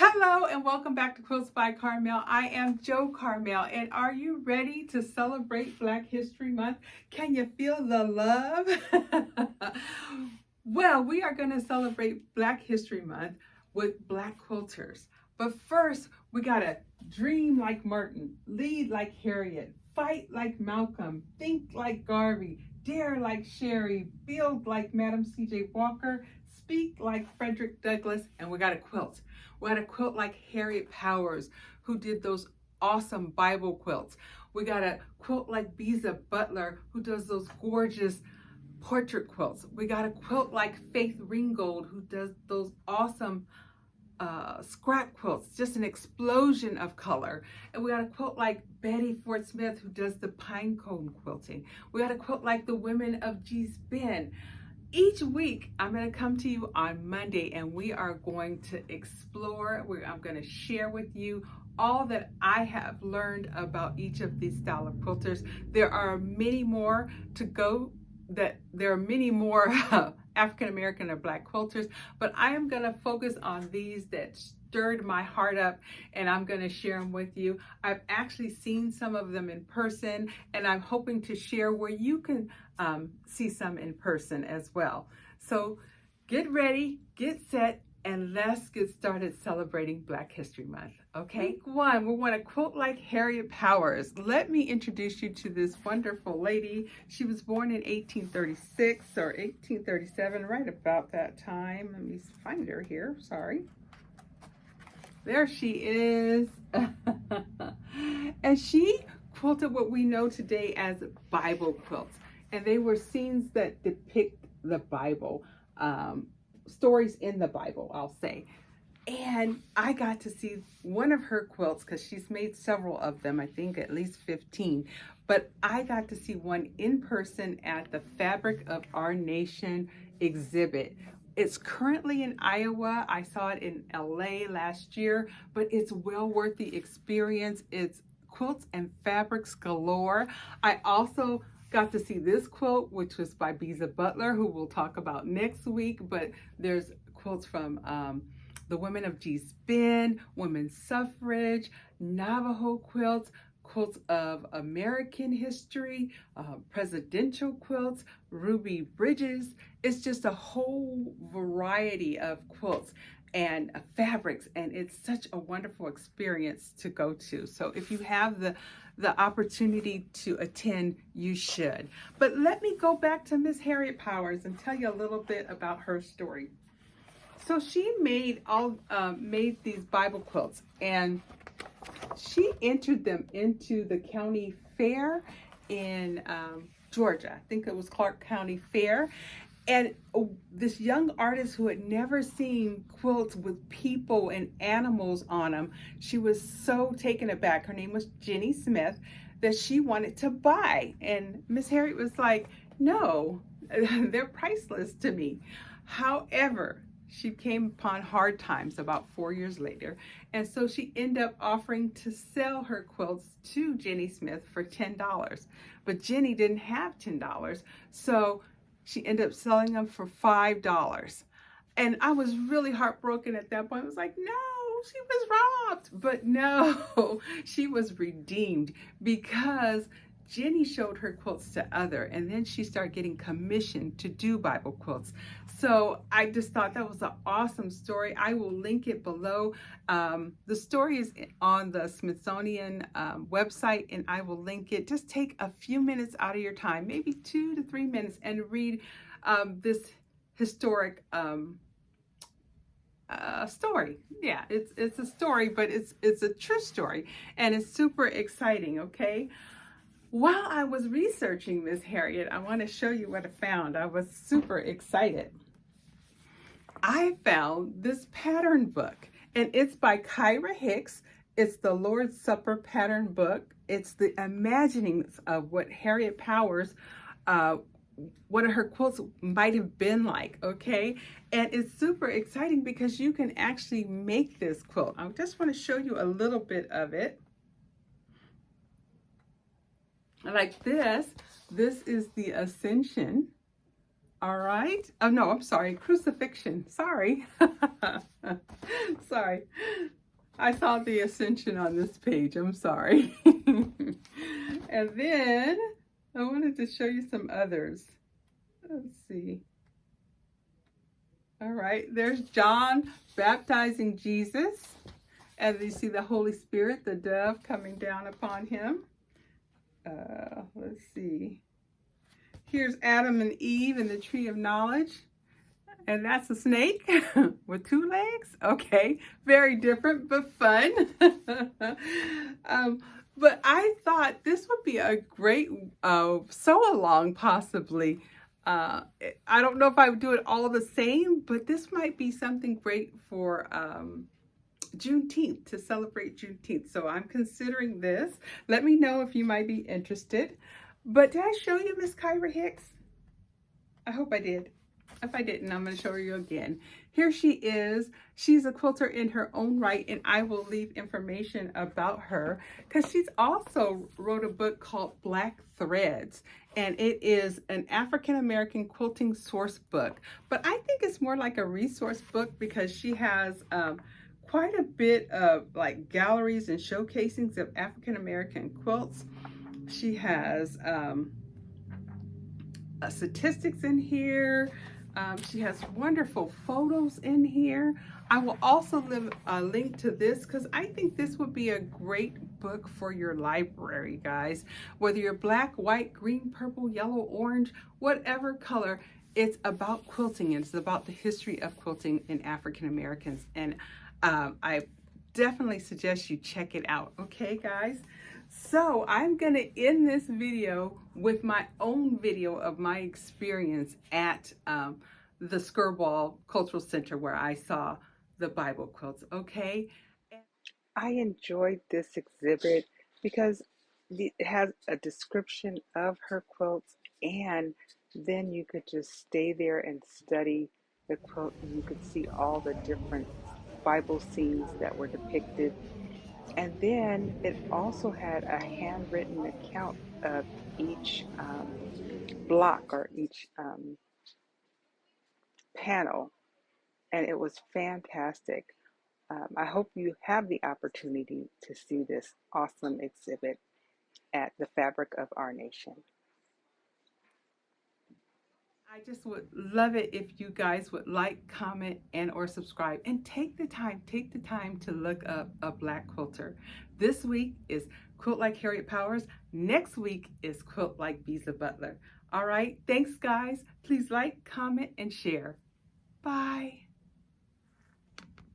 Hello and welcome back to Quilts by Carmel. I am JOCARMEL, and are you ready to celebrate Black History Month? Can you feel the love? Well, we are going to celebrate Black History Month with Black Quilters. But first, we got to dream like Martin, lead like Harriet, fight like Malcolm, think like Garvey, dare like Sherry, build like Madam C.J. Walker, speak like Frederick Douglass, and we got to quilt. We got to quilt like Harriet Powers, who did those awesome Bible quilts. We got to quilt like Beza Butler, who does those gorgeous portrait quilts. We got to quilt like Faith Ringgold, who does those awesome scrap quilts, just an explosion of color. And we got to quilt like Betty Ford Smith, who does the pine cone quilting. We got to quilt like the women of Gee's Bend. Each week, I'm going to come to you on Monday and we are going to explore. I'm going to share with you all that I have learned about each of these style of quilters. There are many more to go. There are many more African American or Black quilters, but I am going to focus on these that stirred my heart up, and I'm going to share them with you. I've actually seen some of them in person, and I'm hoping to share where you can see some in person as well. So get ready, get set, and let's get started celebrating Black History Month. Okay, one, we want to quilt like Harriet Powers. Let me introduce you to this wonderful lady. She was born in 1836 or 1837, right about that time. Let me find her here, sorry. There she is. And she quilted what we know today as Bible quilts. And they were scenes that depict the Bible, stories in the Bible, I'll say. And I got to see one of her quilts because she's made several of them, I think at least 15. But I got to see one in person at the Fabric of Our Nation exhibit. It's currently in Iowa. I saw it in LA last year, but it's well worth the experience. It's quilts and fabrics galore. I also got to see this quilt, which was by Beza Butler, who we'll talk about next week, but there's quilts from the women of Gee's Bend, women's suffrage, Navajo quilts, quilts of American history, presidential quilts, Ruby Bridges. It's just a whole variety of quilts and fabrics, and it's such a wonderful experience to go to. So if you have the opportunity to attend, you should. But let me go back to Miss Harriet Powers and tell you a little bit about her story. So she made these Bible quilts, and she entered them into the county fair in Georgia. I think it was Clark County Fair. And this young artist who had never seen quilts with people and animals on them, she was so taken aback. Her name was Jenny Smith, that she wanted to buy. And Miss Harriet was like, no, they're priceless to me. However, she came upon hard times about 4 years later. And so she ended up offering to sell her quilts to Jenny Smith for $10. But Jenny didn't have $10. So she ended up selling them for $5. And I was really heartbroken at that point. I was like, no, she was robbed. But no, she was redeemed because Jenny showed her quilts to others, and then she started getting commissioned to do Bible quilts. So I just thought that was an awesome story. I will link it below. The story is on the Smithsonian website, and I will link it. Just take a few minutes out of your time, maybe 2 to 3 minutes, and read this historic story. Yeah, it's a story, but it's a true story, and it's super exciting, okay? While I was researching Miss Harriet, I want to show you what I found. I was super excited. I found this pattern book, and it's by Kyra Hicks. It's the Lord's Supper pattern book. It's the imaginings of what Harriet Powers, one of her quilts might have been like, okay? And it's super exciting because you can actually make this quilt. I just want to show you a little bit of it. Like this is the Ascension All right. Oh, no, I'm sorry. Crucifixion. Sorry. Sorry. I saw the Ascension on this page. I'm sorry. And then I wanted to show you some others. Let's see. All right. There's John baptizing Jesus. And you see the Holy Spirit, the dove coming down upon him. Let's see. Here's Adam and Eve in the tree of knowledge. And that's a snake with 2 legs. Okay, very different, but fun. But I thought this would be a great sew-along, possibly. I don't know if I would do it all the same, but this might be something great for Juneteenth, to celebrate Juneteenth. So I'm considering this. Let me know if you might be interested. But did I show you Miss Kyra Hicks? I hope I did. If I didn't, I'm going to show you again. Here she is. She's a quilter in her own right, and I will leave information about her because she's also wrote a book called Black Threads, and it is an African-American quilting source book. But I think it's more like a resource book because she has quite a bit of like galleries and showcasings of African-American quilts. She has statistics in here. She has wonderful photos in here. I will also leave a link to this because I think this would be a great book for your library, guys. Whether you're black, white, green, purple, yellow, orange, whatever color, it's about quilting. It's about the history of quilting in African Americans. And I definitely suggest you check it out. Okay, guys? So I'm going to end this video with my own video of my experience at the Skirball Cultural Center where I saw the Bible quilts, okay? I enjoyed this exhibit because it has a description of her quilts, and then you could just stay there and study the quilt, and you could see all the different Bible scenes that were depicted. And then it also had a handwritten account of each block or each panel, and it was fantastic. I hope you have the opportunity to see this awesome exhibit at the Fabric of Our Nation. I just would love it if you guys would like, comment, and or subscribe, and take the time to look up a Black quilter. This week is Quilt Like Harriet Powers. Next week is Quilt Like Visa Butler. All right, thanks guys. Please like, comment, and share. Bye.